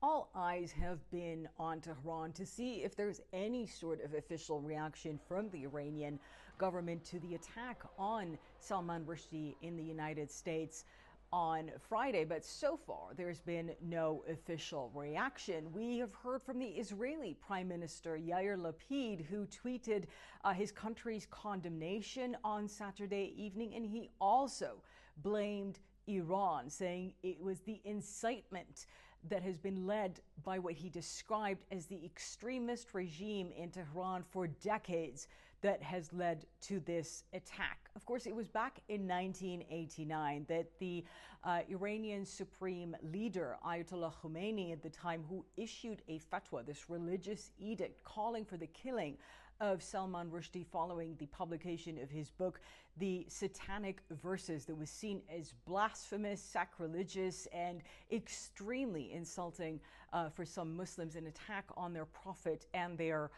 All eyes have been on Tehran to see if there's any sort of official reaction from the Iranian government to the attack on Salman Rushdie in the United States on Friday, but so far there's been no official reaction. We have heard from the Israeli Prime Minister Yair Lapid, who tweeted his country's condemnation on Saturday evening, and he also blamed Iran, saying it was the incitement that has been led by what he described as the extremist regime in Tehran for decades that has led to this attack. Of course, it was back in 1989 that the Iranian supreme leader, Ayatollah Khamenei at the time, who issued a fatwa, this religious edict calling for the killing of Salman Rushdie following the publication of his book, The Satanic Verses, that was seen as blasphemous, sacrilegious, and extremely insulting for some Muslims, an attack on their prophet and their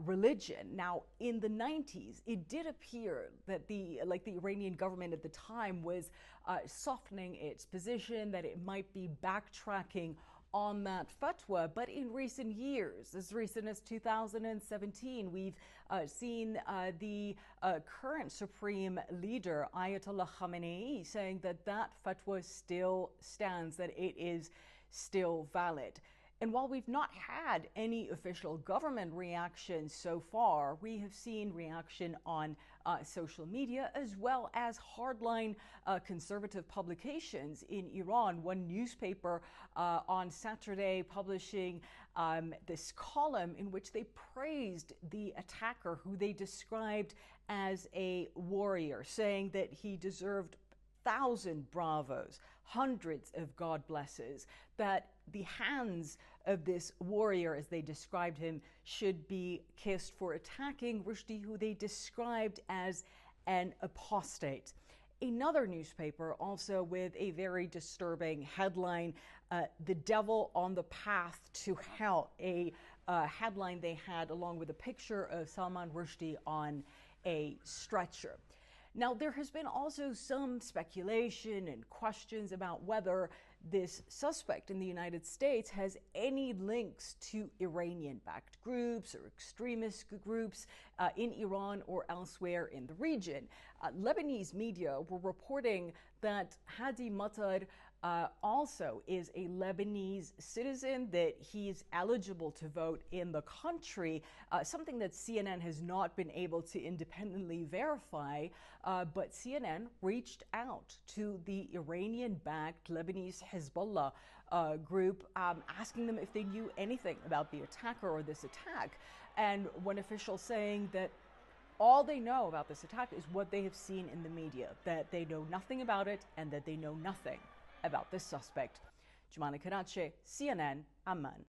religion. Now, in the 90s, it did appear that the Iranian government at the time was softening its position, that it might be backtracking on that fatwa. But in recent years, as recent as 2017, we've seen the current supreme leader, Ayatollah Khamenei, saying that that fatwa still stands, that it is still valid. And while we've not had any official government reaction so far, we have seen reaction on social media as well as hardline conservative publications in Iran. One newspaper on Saturday publishing this column in which they praised the attacker, who they described as a warrior, saying that he deserved 1,000 bravos, hundreds of God blesses, that the hands of this warrior, as they described him, should be kissed for attacking Rushdie, who they described as an apostate. Another newspaper, also with a very disturbing headline, "The Devil on the Path to Hell," a headline they had along with a picture of Salman Rushdie on a stretcher. Now, there has been also some speculation and questions about whether this suspect in the United States has any links to Iranian-backed groups or extremist groups in Iran or elsewhere in the region. Lebanese media were reporting that Hadi Matar also is a Lebanese citizen, that he's eligible to vote in the country, something that CNN has not been able to independently verify, but CNN reached out to the Iranian-backed Lebanese Hezbollah group, asking them if they knew anything about the attacker or this attack, and one official saying that all they know about this attack is what they have seen in the media, that they know nothing about it and that they know nothing about this suspect. Jumana Karache, CNN, Amman.